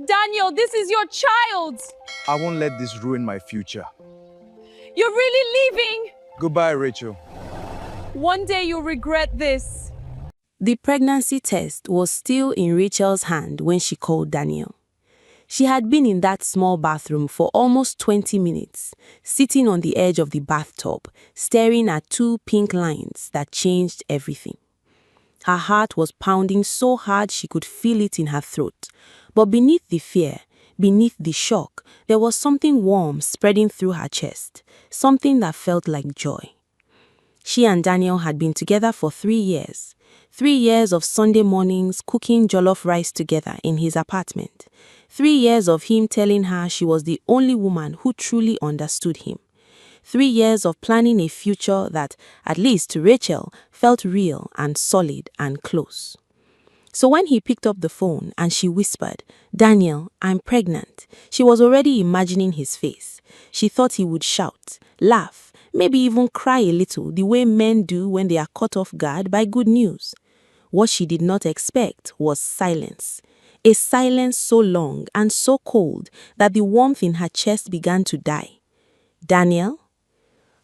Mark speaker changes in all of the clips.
Speaker 1: Daniel, this is your child.
Speaker 2: I won't let this ruin my future.
Speaker 1: You're really leaving.
Speaker 2: Goodbye, Rachel.
Speaker 1: One day you'll regret this.
Speaker 3: The pregnancy test was still in Rachel's hand when she called Daniel. She had been in that small bathroom for almost 20 minutes, sitting on the edge of the bathtub, staring at two pink lines that changed everything. Her heart was pounding so hard she could feel it in her throat. But beneath the fear, beneath the shock, there was something warm spreading through her chest, something that felt like joy. She and Daniel had been together for 3 years. 3 years of Sunday mornings cooking jollof rice together in his apartment. 3 years of him telling her she was the only woman who truly understood him. 3 years of planning a future that, at least to Rachel, felt real and solid and close. So when he picked up the phone and she whispered, "Daniel, I'm pregnant," she was already imagining his face. She thought he would shout, laugh, maybe even cry a little the way men do when they are caught off guard by good news. What she did not expect was silence. A silence so long and so cold that the warmth in her chest began to die. "Daniel?"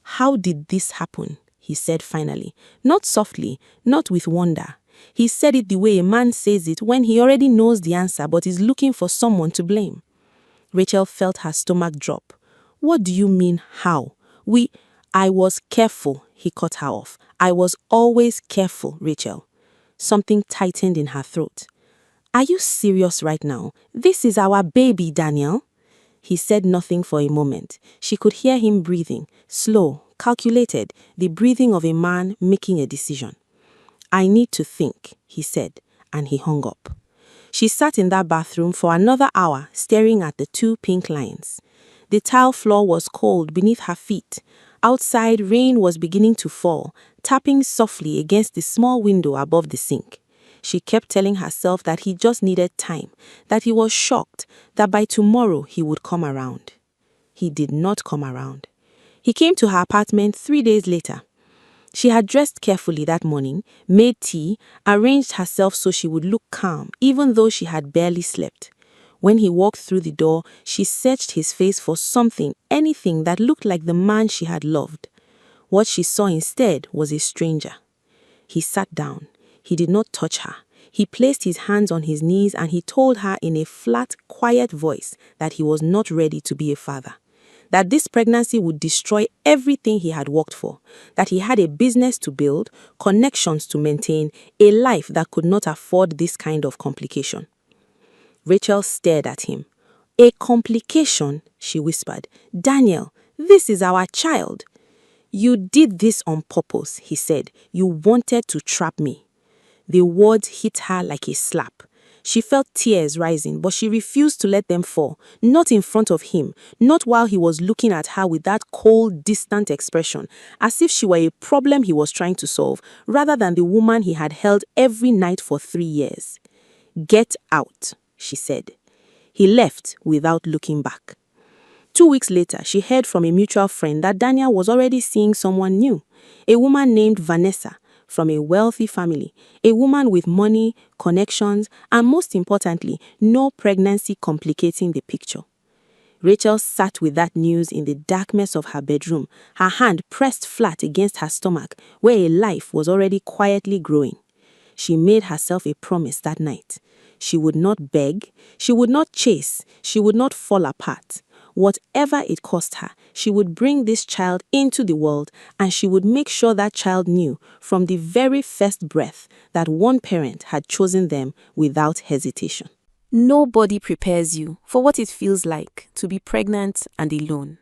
Speaker 3: "How did this happen?" he said finally. Not softly, not with wonder. He said it the way a man says it when he already knows the answer but is looking for someone to blame. Rachel felt her stomach drop. "What do you mean, how? I was careful," he cut her off. "I was always careful, Rachel." Something tightened in her throat. "Are you serious right now? This is our baby, Daniel." He said nothing for a moment. She could hear him breathing, slow, calculated, the breathing of a man making a decision. "I need to think," he said, and he hung up. She sat in that bathroom for another hour, staring at the two pink lines. The tile floor was cold beneath her feet. Outside, rain was beginning to fall, tapping softly against the small window above the sink. She kept telling herself that he just needed time, that he was shocked, that by tomorrow he would come around. He did not come around. He came to her apartment 3 days later. She had dressed carefully that morning, made tea, arranged herself so she would look calm, even though she had barely slept. When he walked through the door, she searched his face for something, anything that looked like the man she had loved. What she saw instead was a stranger. He sat down. He did not touch her. He placed his hands on his knees and he told her in a flat, quiet voice that he was not ready to be a father. That this pregnancy would destroy everything he had worked for, that he had a business to build, connections to maintain, a life that could not afford this kind of complication. Rachel stared at him. "A complication?" she whispered. "Daniel, this is our child." "You did this on purpose," he said. "You wanted to trap me." The words hit her like a slap. She felt tears rising, but she refused to let them fall, not in front of him, not while he was looking at her with that cold, distant expression, as if she were a problem he was trying to solve, rather than the woman he had held every night for 3 years. "Get out," she said. He left without looking back. 2 weeks later, she heard from a mutual friend that Daniel was already seeing someone new, a woman named Vanessa, from a wealthy family, a woman with money, connections, and most importantly, no pregnancy complicating the picture. Rachel sat with that news in the darkness of her bedroom, her hand pressed flat against her stomach, where a life was already quietly growing. She made herself a promise that night. She would not beg, she would not chase, she would not fall apart. Whatever it cost her, she would bring this child into the world and she would make sure that child knew from the very first breath that one parent had chosen them without hesitation. Nobody prepares you for what it feels like to be pregnant and alone.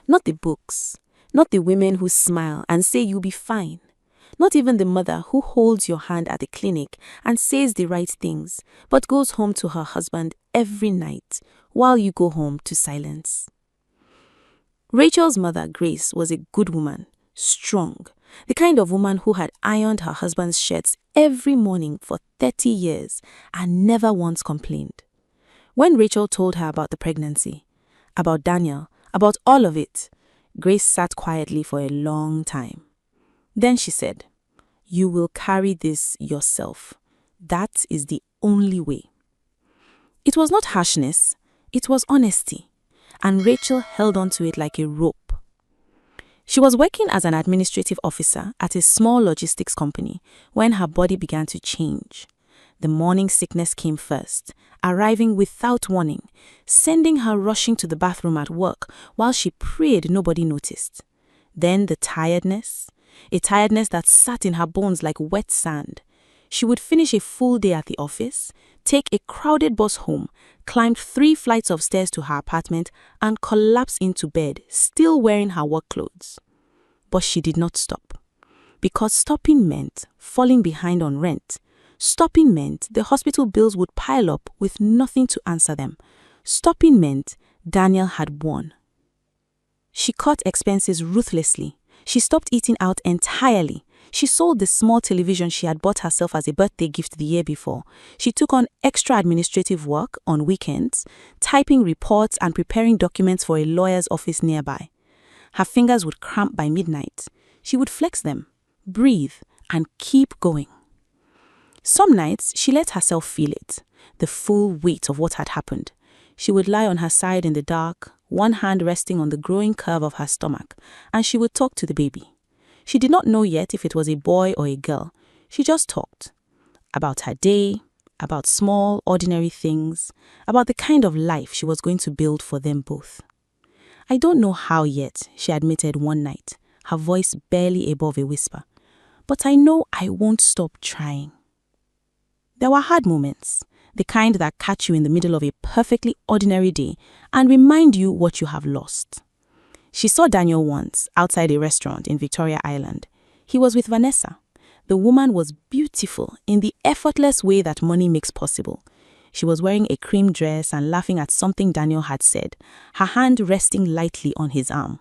Speaker 3: Not the books, not the women who smile and say you'll be fine. Not even the mother who holds your hand at the clinic and says the right things, but goes home to her husband every night while you go home to silence. Rachel's mother, Grace, was a good woman, strong, the kind of woman who had ironed her husband's shirts every morning for 30 years and never once complained. When Rachel told her about the pregnancy, about Daniel, about all of it, Grace sat quietly for a long time. Then she said, "You will carry this yourself. That is the only way."
Speaker 4: It was not harshness, it was honesty, and Rachel held on to it like a rope. She was working as an administrative officer at a small logistics company when her body began to change. The morning sickness came first, arriving without warning, sending her rushing to the bathroom at work while she prayed nobody noticed. Then the tiredness, a tiredness that sat in her bones like wet sand. She would finish a full day at the office, take a crowded bus home, climb 3 flights of stairs to her apartment, and collapse into bed, still wearing her work clothes. But she did not stop. Because stopping meant falling behind on rent. Stopping meant the hospital bills would pile up with nothing to answer them. Stopping meant Daniel had won. She cut expenses ruthlessly. She stopped eating out entirely. She sold the small television she had bought herself as a birthday gift the year before. She took on extra administrative work on weekends, typing reports and preparing documents for a lawyer's office nearby. Her fingers would cramp by midnight. She would flex them, breathe, and keep going. Some nights, she let herself feel it, the full weight of what had happened. She would lie on her side in the dark, one hand resting on the growing curve of her stomach, and she would talk to the baby. She did not know yet if it was a boy or a girl. She just talked. About her day, about small, ordinary things, about the kind of life she was going to build for them both. I don't know how yet, she admitted one night, her voice barely above a whisper. But I know I won't stop trying. There were hard moments, the kind that catch you in the middle of a perfectly ordinary day and remind you what you have lost. She saw Daniel once outside a restaurant in Victoria Island. He was with Vanessa. The woman was beautiful in the effortless way that money makes possible. She was wearing a cream dress and laughing at something Daniel had said, her hand resting lightly on his arm.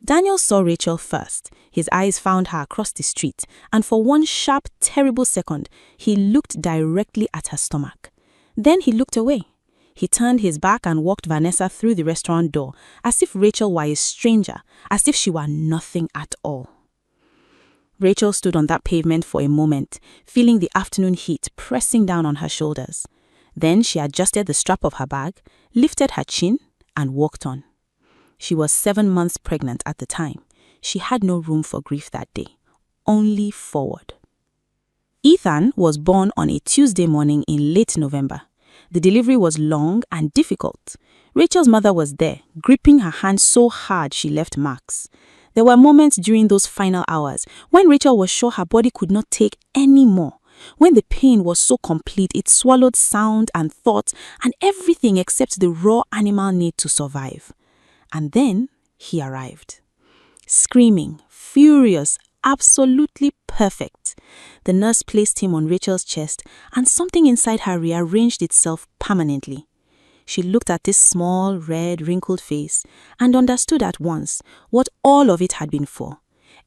Speaker 4: Daniel saw Rachel first. His eyes found her across the street, and for one sharp, terrible second, he looked directly at her stomach. Then he looked away. He turned his back and walked Vanessa through the restaurant door, as if Rachel were a stranger, as if she were nothing at all. Rachel stood on that pavement for a moment, feeling the afternoon heat pressing down on her shoulders. Then she adjusted the strap of her bag, lifted her chin, and walked on. She was 7 months pregnant at the time. She had no room for grief that day, only forward. Ethan was born on a Tuesday morning in late November. The delivery was long and difficult. Rachel's mother was there, gripping her hand so hard she left marks. There were moments during those final hours when Rachel was sure her body could not take any more, when the pain was so complete it swallowed sound and thought and everything except the raw animal need to survive. And then he arrived. Screaming, furious, absolutely perfect. The nurse placed him on Rachel's chest and something inside her rearranged itself permanently. She looked at this small, red, wrinkled face and understood at once what all of it had been for.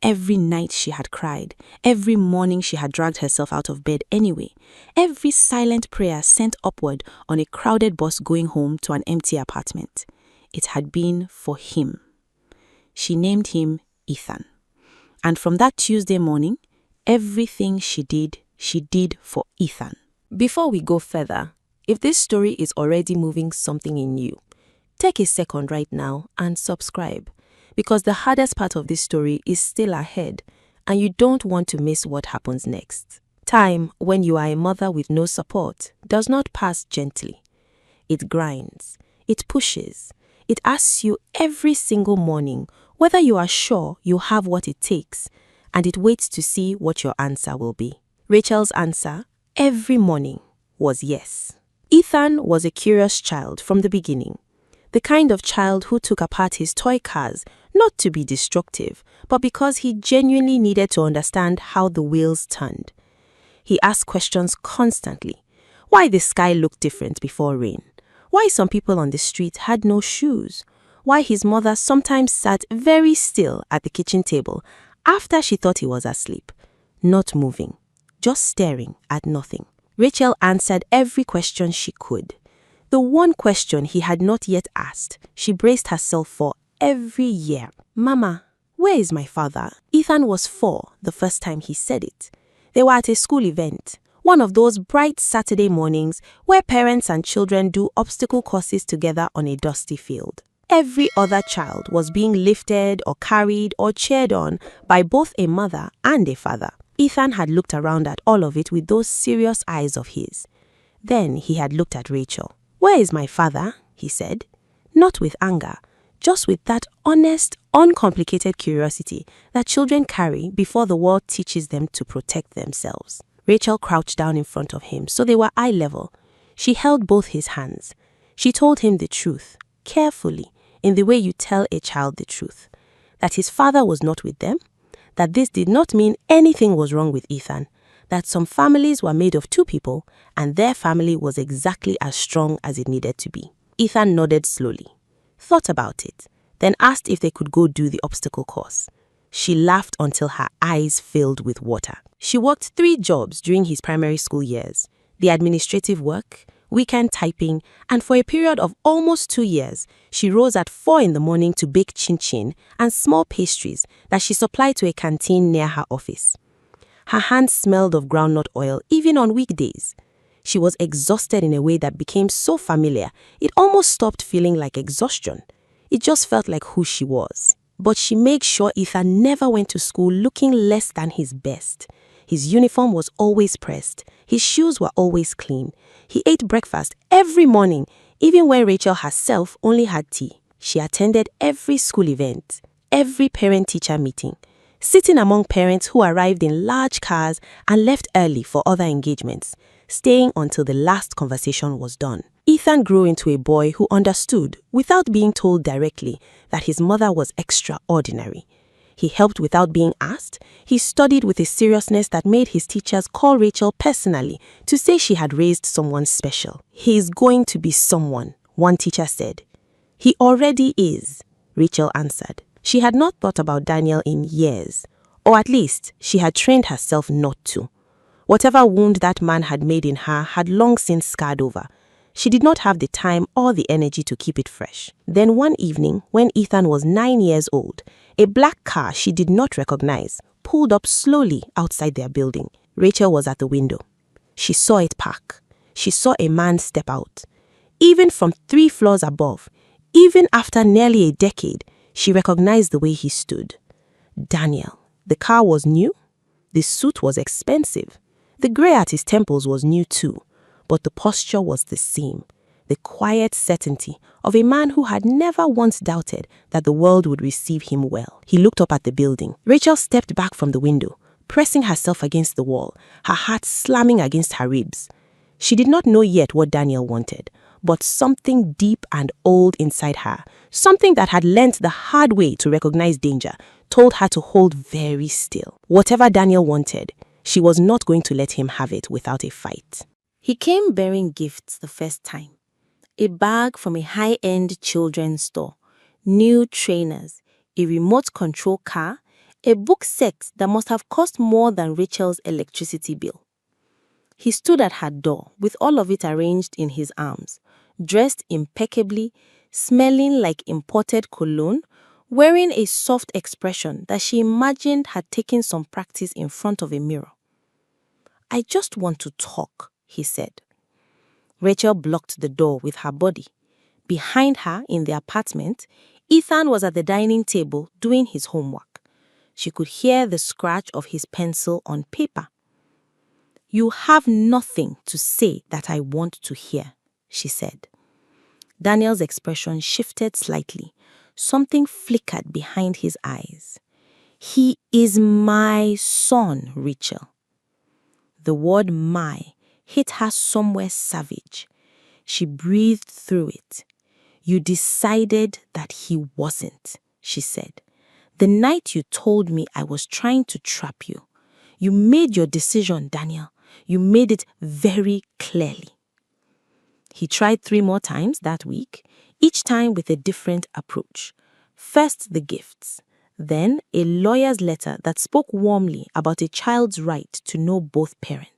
Speaker 4: Every night she had cried, every morning she had dragged herself out of bed anyway, every silent prayer sent upward on a crowded bus going home to an empty apartment. It had been for him. She named him Ethan. And from that Tuesday morning, everything she did for Ethan.
Speaker 5: Before we go further, if this story is already moving something in you, take a second right now and subscribe, because the hardest part of this story is still ahead and you don't want to miss what happens next. Time, when you are a mother with no support, does not pass gently. It grinds, it pushes, it asks you every single morning whether you are sure you have what it takes, and it waits to see what your answer will be. Rachel's answer, every morning, was yes. Ethan was a curious child from the beginning. The kind of child who took apart his toy cars, not to be destructive, but because he genuinely needed to understand how the wheels turned. He asked questions constantly. Why the sky looked different before rain? Why some people on the street had no shoes? Why his mother sometimes sat very still at the kitchen table after she thought he was asleep, not moving, just staring at nothing. Rachel answered every question she could. The one question he had not yet asked, she braced herself for every year. Mama, where is my father? Ethan was 4 the first time he said it. They were at a school event. One of those bright Saturday mornings where parents and children do obstacle courses together on a dusty field. Every other child was being lifted or carried or cheered on by both a mother and a father. Ethan had looked around at all of it with those serious eyes of his. Then he had looked at Rachel. "Where is my father?" he said. Not with anger, just with that honest, uncomplicated curiosity that children carry before the world teaches them to protect themselves. Rachel crouched down in front of him so they were eye level. She held both his hands. She told him the truth, carefully, in the way you tell a child the truth. That his father was not with them, that this did not mean anything was wrong with Ethan, that some families were made of two people and their family was exactly as strong as it needed to be. Ethan nodded slowly, thought about it, then asked if they could go do the obstacle course. She laughed until her eyes filled with water. She worked 3 jobs during his primary school years: the administrative work, weekend typing, and for a period of almost 2 years, she rose at 4 in the morning to bake chin-chin and small pastries that she supplied to a canteen near her office. Her hands smelled of groundnut oil even on weekdays. She was exhausted in a way that became so familiar, it almost stopped feeling like exhaustion. It just felt like who she was. But she made sure Ethan never went to school looking less than his best. His uniform was always pressed. His shoes were always clean. He ate breakfast every morning, even when Rachel herself only had tea. She attended every school event, every parent-teacher meeting, sitting among parents who arrived in large cars and left early for other engagements, staying until the last conversation was done. Ethan grew into a boy who understood, without being told directly, that his mother was extraordinary. He helped without being asked. He studied with a seriousness that made his teachers call Rachel personally to say she had raised someone special. "He is going to be someone," one teacher said. "He already is," Rachel answered. She had not thought about Daniel in years, or at least she had trained herself not to. Whatever wound that man had made in her had long since scarred over. She did not have the time or the energy to keep it fresh. Then one evening, when Ethan was 9 years old, a black car she did not recognize pulled up slowly outside their building. Rachel was at the window. She saw it park. She saw a man step out. Even from 3 floors above, even after nearly a decade, she recognized the way he stood. Daniel. The car was new. The suit was expensive. The gray at his temples was new too. But the posture was the same, the quiet certainty of a man who had never once doubted that the world would receive him well. He looked up at the building. Rachel stepped back from the window, pressing herself against the wall, her heart slamming against her ribs. She did not know yet what Daniel wanted, but something deep and old inside her, something that had learnt the hard way to recognize danger, told her to hold very still. Whatever Daniel wanted, she was not going to let him have it without a fight. He came bearing gifts the first time. A bag from a high-end children's store, new trainers, a remote control car, a book set that must have cost more than Rachel's electricity bill. He stood at her door with all of it arranged in his arms, dressed impeccably, smelling like imported cologne, wearing a soft expression that she imagined had taken some practice in front of a mirror. "I just want to talk," he said. Rachel blocked the door with her body. Behind her, in the apartment, Ethan was at the dining table doing his homework. She could hear the scratch of his pencil on paper. "You have nothing to say that I want to hear," she said. Daniel's expression shifted slightly. Something flickered behind his eyes. "He is my son, Rachel." The word "my" hit her somewhere savage. She breathed through it. "You decided that he wasn't," she said. "The night you told me I was trying to trap you. You made your decision, Daniel. You made it very clearly." He tried 3 more times that week, each time with a different approach. First the gifts, then a lawyer's letter that spoke warmly about a child's right to know both parents.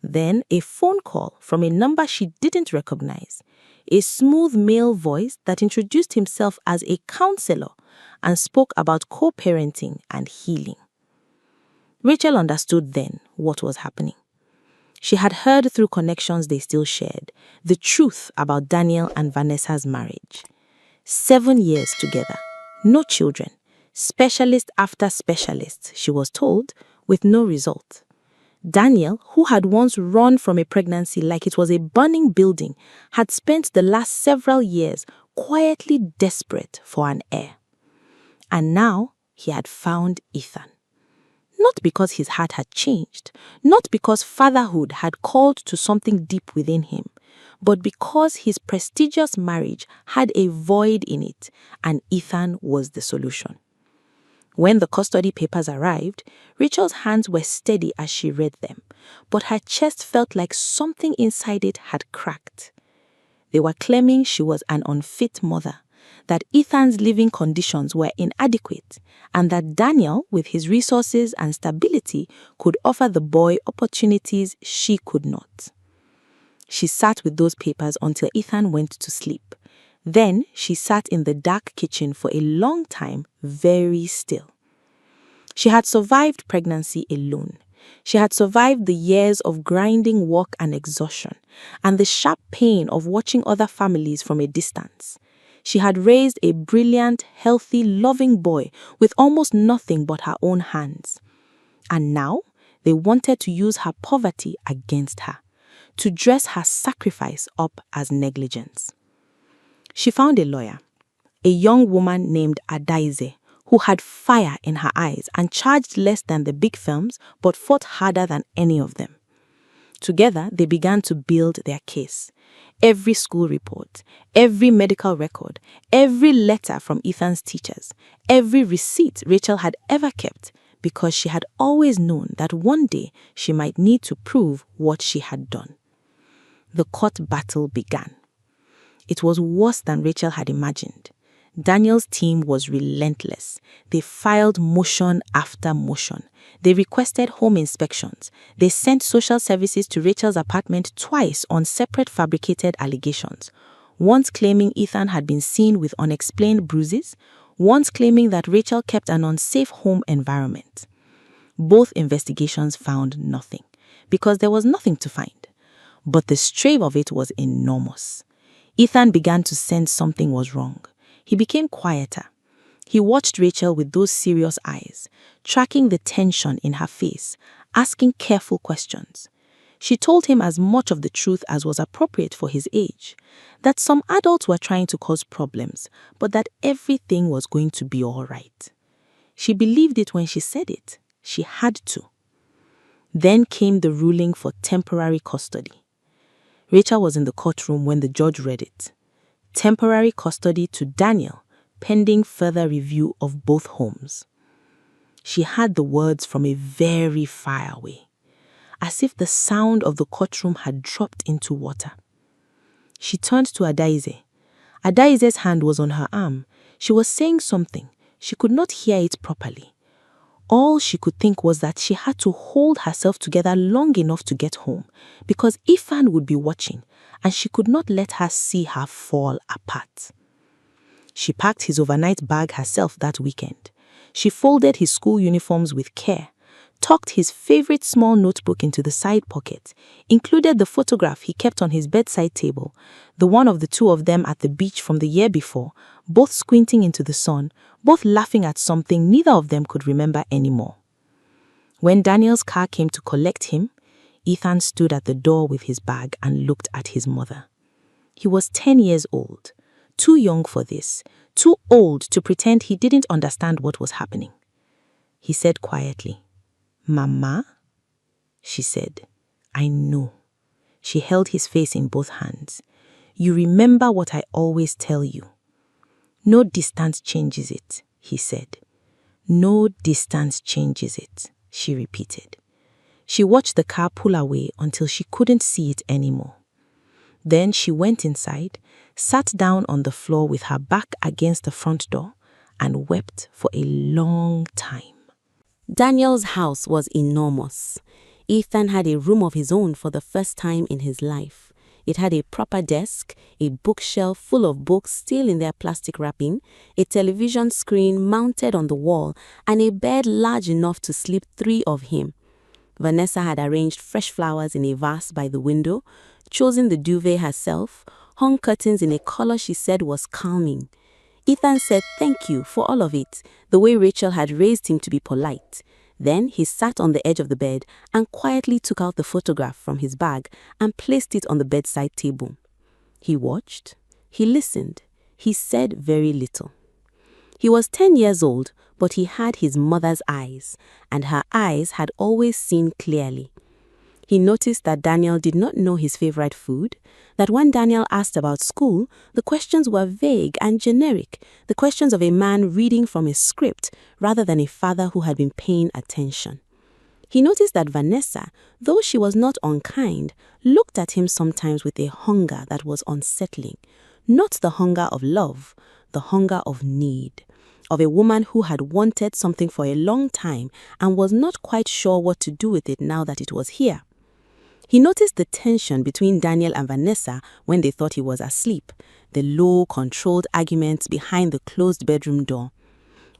Speaker 5: Then a phone call from a number she didn't recognize, a smooth male voice that introduced himself as a counselor and spoke about co-parenting and healing. Rachel understood then what was happening. She had heard through connections they still shared the truth about Daniel and Vanessa's marriage. 7 years together, no children, specialist after specialist, she was told, with no result. Daniel, who had once run from a pregnancy like it was a burning building, had spent the last several years quietly desperate for an heir. And now he had found Ethan. Not because his heart had changed, not because fatherhood had called to something deep within him, but because his prestigious marriage had a void in it, and Ethan was the solution. When the custody papers arrived, Rachel's hands were steady as she read them, but her chest felt like something inside it had cracked. They were claiming she was an unfit mother, that Ethan's living conditions were inadequate, and that Daniel, with his resources and stability, could offer the boy opportunities she could not. She sat with those papers until Ethan went to sleep. Then she sat in the dark kitchen for a long time, very still. She had survived pregnancy alone. She had survived the years of grinding work and exhaustion, and the sharp pain of watching other families from a distance. She had raised a brilliant, healthy, loving boy with almost nothing but her own hands. And now they wanted to use her poverty against her, to dress her sacrifice up as negligence. She found a lawyer, a young woman named Adaize, who had fire in her eyes and charged less than the big firms but fought harder than any of them. Together, they began to build their case. Every school report, every medical record, every letter from Ethan's teachers, every receipt Rachel had ever kept, because she had always known that one day she might need to prove what she had done. The court battle began. It was worse than Rachel had imagined. Daniel's team was relentless. They filed motion after motion. They requested home inspections. They sent social services to Rachel's apartment twice on separate fabricated allegations. Once claiming Ethan had been seen with unexplained bruises, once claiming that Rachel kept an unsafe home environment. Both investigations found nothing, because there was nothing to find. But the strain of it was enormous. Ethan began to sense something was wrong. He became quieter. He watched Rachel with those serious eyes, tracking the tension in her face, asking careful questions. She told him as much of the truth as was appropriate for his age, that some adults were trying to cause problems, but that everything was going to be all right. She believed it when she said it. She had to. Then came the ruling for temporary custody. Rachel was in the courtroom when the judge read it. Temporary custody to Daniel, pending further review of both homes. She heard the words from a very far away, as if the sound of the courtroom had dropped into water. She turned to Adaize. Adaize's hand was on her arm. She was saying something. She could not hear it properly. All she could think was that she had to hold herself together long enough to get home, because Ethan would be watching, and she could not let her see her fall apart. She packed his overnight bag herself that weekend. She folded his school uniforms with care, tucked his favorite small notebook into the side pocket, included the photograph he kept on his bedside table, the one of the two of them at the beach from the year before, both squinting into the sun, both laughing at something neither of them could remember anymore. When Daniel's car came to collect him, Ethan stood at the door with his bag and looked at his mother. He was 10 years old, too young for this, too old to pretend he didn't understand what was happening. He said quietly, "Mama?" She said, "I know." She held his face in both hands. "You remember what I always tell you." "No distance changes it," he said. "No distance changes it," she repeated. She watched the car pull away until she couldn't see it anymore. Then she went inside, sat down on the floor with her back against the front door, and wept for a long time.
Speaker 3: Daniel's house was enormous. Ethan had a room of his own for the first time in his life. It had a proper desk, a bookshelf full of books still in their plastic wrapping, a television screen mounted on the wall, and a bed large enough to sleep 3 of him. Vanessa had arranged fresh flowers in a vase by the window, chosen the duvet herself, hung curtains in a color she said was calming. Ethan said thank you for all of it, the way Rachel had raised him to be polite. Then he sat on the edge of the bed and quietly took out the photograph from his bag and placed it on the bedside table. He watched, he listened, he said very little. He was 10 years old, but he had his mother's eyes, and her eyes had always seen clearly. He noticed that Daniel did not know his favorite food, that when Daniel asked about school, the questions were vague and generic, the questions of a man reading from a script rather than a father who had been paying attention. He noticed that Vanessa, though she was not unkind, looked at him sometimes with a hunger that was unsettling, not the hunger of love, the hunger of need, of a woman who had wanted something for a long time and was not quite sure what to do with it now that it was here. He noticed the tension between Daniel and Vanessa when they thought he was asleep, the low, controlled arguments behind the closed bedroom door.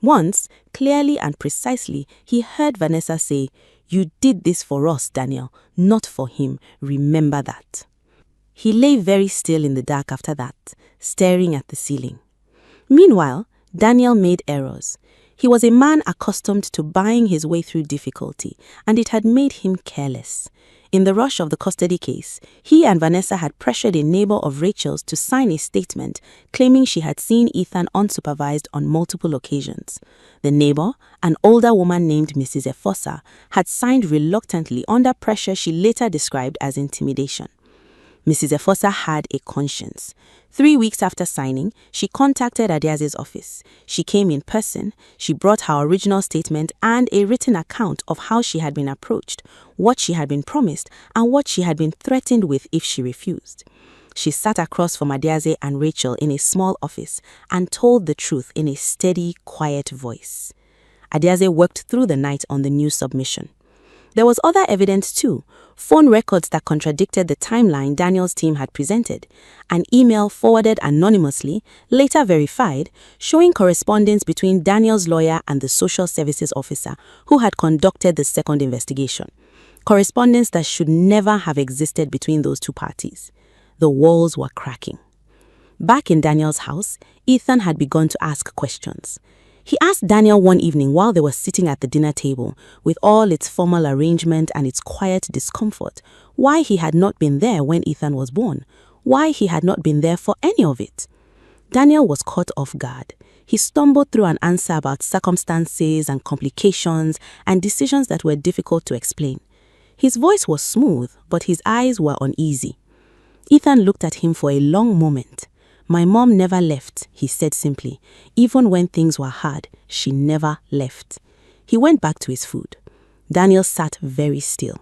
Speaker 3: Once, clearly and precisely, he heard Vanessa say, "You did this for us, Daniel, not for him. Remember that." He lay very still in the dark after that, staring at the ceiling. Meanwhile, Daniel made errors. He was a man accustomed to buying his way through difficulty, and it had made him careless. In the rush of the custody case, he and Vanessa had pressured a neighbor of Rachel's to sign a statement claiming she had seen Ethan unsupervised on multiple occasions. The neighbor, an older woman named Mrs. Efosa, had signed reluctantly under pressure she later described as intimidation. Mrs. Efosa had a conscience. 3 weeks after signing, she contacted Adiaze's office. She came in person, she brought her original statement and a written account of how she had been approached, what she had been promised, and what she had been threatened with if she refused. She sat across from Adiaze and Rachel in a small office and told the truth in a steady, quiet voice. Adiaze worked through the night on the new submission. There was other evidence too, phone records that contradicted the timeline Daniel's team had presented, an email forwarded anonymously, later verified, showing correspondence between Daniel's lawyer and the social services officer who had conducted the second investigation. Correspondence that should never have existed between those two parties. The walls were cracking. Back in Daniel's house, Ethan had begun to ask questions. He asked Daniel one evening while they were sitting at the dinner table, with all its formal arrangement and its quiet discomfort, why he had not been there when Ethan was born, why he had not been there for any of it. Daniel was caught off guard. He stumbled through an answer about circumstances and complications and decisions that were difficult to explain. His voice was smooth, but his eyes were uneasy. Ethan looked at him for a long moment. "My mom never left," he said simply. "Even when things were hard, she never left." He went back to his food. Daniel sat very still.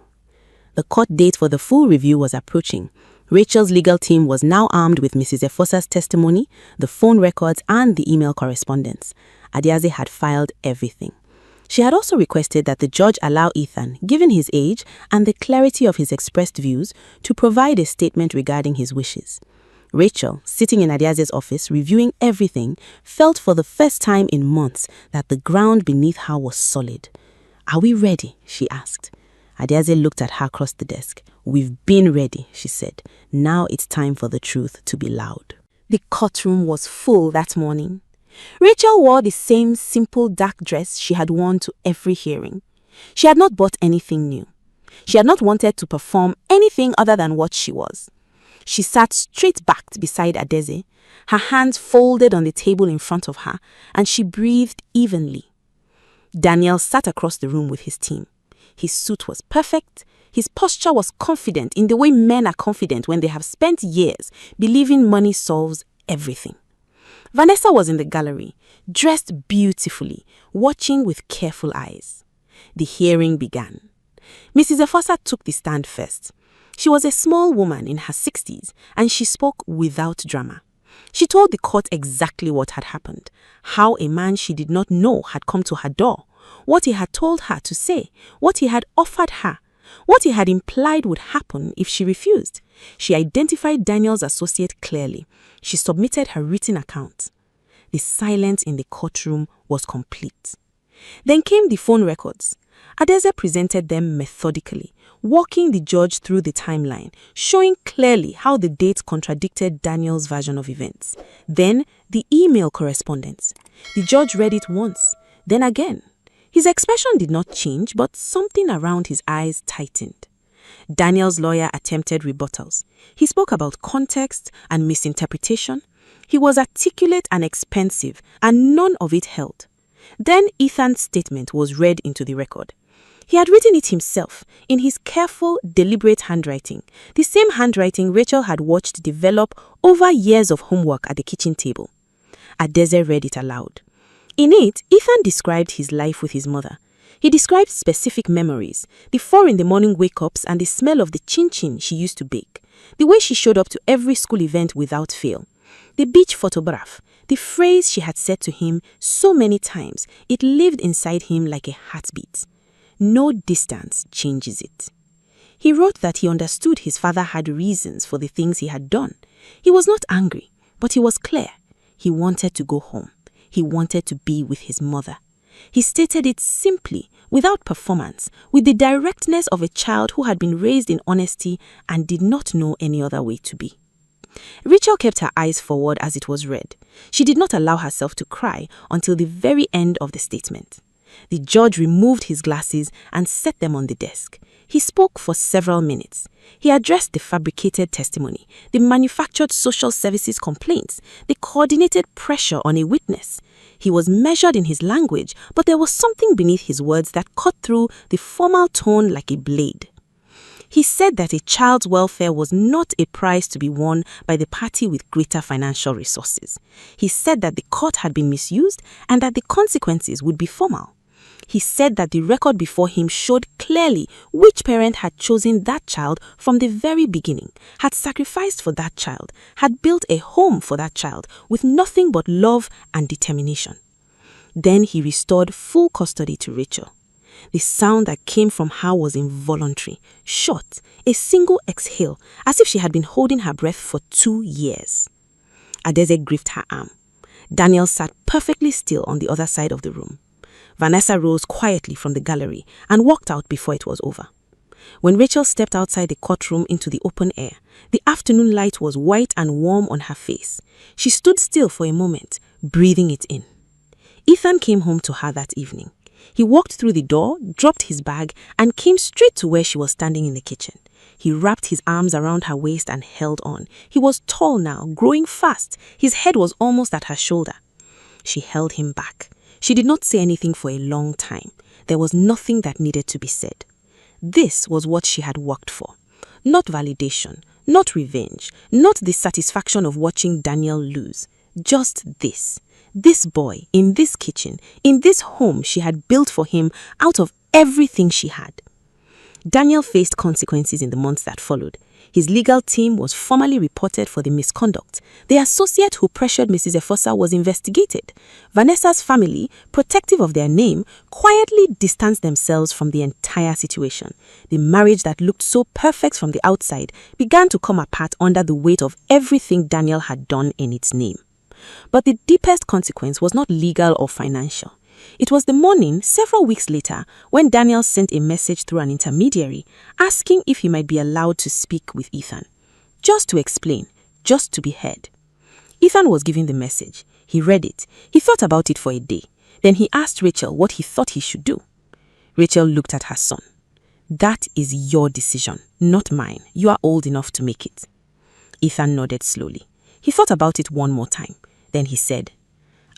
Speaker 3: The court date for the full review was approaching. Rachel's legal team was now armed with Mrs. Efosa's testimony, the phone records, and the email correspondence. Adiaze had filed everything. She had also requested that the judge allow Ethan, given his age and the clarity of his expressed views, to provide a statement regarding his wishes. Rachel, sitting in Adiaze's office reviewing everything, felt for the first time in months that the ground beneath her was solid. "Are we ready?" she asked. Adiaze looked at her across the desk. "We've been ready," she said. "Now it's time for the truth to be loud." The courtroom was full that morning. Rachel wore the same simple dark dress she had worn to every hearing. She had not bought anything new. She had not wanted to perform anything other than what she was. She sat straight-backed beside Adiaze, her hands folded on the table in front of her, and she breathed evenly. Daniel sat across the room with his team. His suit was perfect. His posture was confident in the way men are confident when they have spent years believing money solves everything. Vanessa was in the gallery, dressed beautifully, watching with careful eyes. The hearing began. Mrs. Efosa took the stand first. She was a small woman in her 60s, and she spoke without drama. She told the court exactly what had happened, how a man she did not know had come to her door, what he had told her to say, what he had offered her, what he had implied would happen if she refused. She identified Daniel's associate clearly. She submitted her written account. The silence in the courtroom was complete. Then came the phone records.
Speaker 5: Adeze presented them methodically, walking the judge through the timeline, showing clearly how the dates contradicted Daniel's version of events. Then, the email correspondence. The judge read it once, then again. His expression did not change, but something around his eyes tightened. Daniel's lawyer attempted rebuttals. He spoke about context and misinterpretation. He was articulate and expensive, and none of it held. Then Ethan's statement was read into the record. He had written it himself, in his careful, deliberate handwriting, the same handwriting Rachel had watched develop over years of homework at the kitchen table. Adeze read it aloud. In it, Ethan described his life with his mother. He described specific memories, the 4 in the morning wake-ups and the smell of the chin-chin she used to bake, the way she showed up to every school event without fail, the beach photograph, the phrase she had said to him so many times, it lived inside him like a heartbeat. No distance changes it. He wrote that he understood his father had reasons for the things he had done. He was not angry, but he was clear. He wanted to go home. He wanted to be with his mother. He stated it simply, without performance, with the directness of a child who had been raised in honesty and did not know any other way to be. Rachel kept her eyes forward as it was read. She did not allow herself to cry until the very end of the statement. The judge removed his glasses and set them on the desk. He spoke for several minutes. He addressed the fabricated testimony, the manufactured social services complaints, the coordinated pressure on a witness. He was measured in his language, but there was something beneath his words that cut through the formal tone like a blade. He said that a child's welfare was not a prize to be won by the party with greater financial resources. He said that the court had been misused and that the consequences would be formal. He said that the record before him showed clearly which parent had chosen that child from the very beginning, had sacrificed for that child, had built a home for that child with nothing but love and determination. Then he restored full custody to Rachel. The sound that came from her was involuntary, short, a single exhale, as if she had been holding her breath for 2 years. Adeze gripped her arm. Daniel sat perfectly still on the other side of the room. Vanessa rose quietly from the gallery and walked out before it was over. When Rachel stepped outside the courtroom into the open air, the afternoon light was white and warm on her face. She stood still for a moment, breathing it in. Ethan came home to her that evening. He walked through the door, dropped his bag, and came straight to where she was standing in the kitchen. He wrapped his arms around her waist and held on. He was tall now, growing fast. His head was almost at her shoulder. She held him back. She did not say anything for a long time. There was nothing that needed to be said. This was what she had worked for. Not validation, not revenge, not the satisfaction of watching Daniel lose. Just this. This boy, in this kitchen, in this home she had built for him out of everything she had. Daniel faced consequences in the months that followed. His legal team was formally reported for the misconduct. The associate who pressured Mrs. Efosa was investigated. Vanessa's family, protective of their name, quietly distanced themselves from the entire situation. The marriage that looked so perfect from the outside began to come apart under the weight of everything Daniel had done in its name. But the deepest consequence was not legal or financial. It was the morning, several weeks later, when Daniel sent a message through an intermediary asking if he might be allowed to speak with Ethan. Just to explain, just to be heard. Ethan was given the message. He read it. He thought about it for a day. Then he asked Rachel what he thought he should do. Rachel looked at her son. That is your decision, not mine. You are old enough to make it. Ethan nodded slowly. He thought about it one more time. Then he said,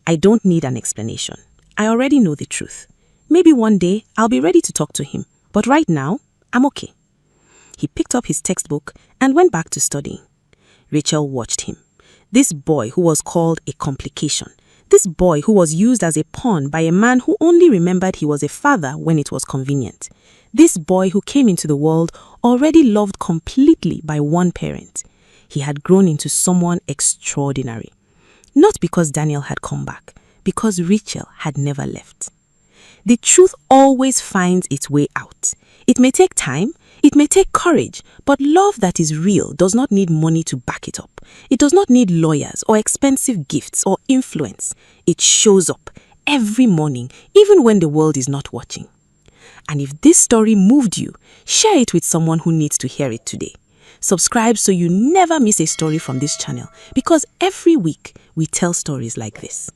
Speaker 5: I don't need an explanation. I already know the truth. Maybe one day I'll be ready to talk to him, but right now, I'm okay. He picked up his textbook and went back to studying. Rachel watched him. This boy who was called a complication. This boy who was used as a pawn by a man who only remembered he was a father when it was convenient. This boy who came into the world already loved completely by one parent. He had grown into someone extraordinary. Not because Daniel had come back, because Rachel had never left. The truth always finds its way out. It may take time, it may take courage, but love that is real does not need money to back it up. It does not need lawyers or expensive gifts or influence. It shows up every morning, even when the world is not watching.
Speaker 4: And if this story moved you, share it with someone who needs to hear it today. Subscribe so you never miss a story from this channel, because every week we tell stories like this.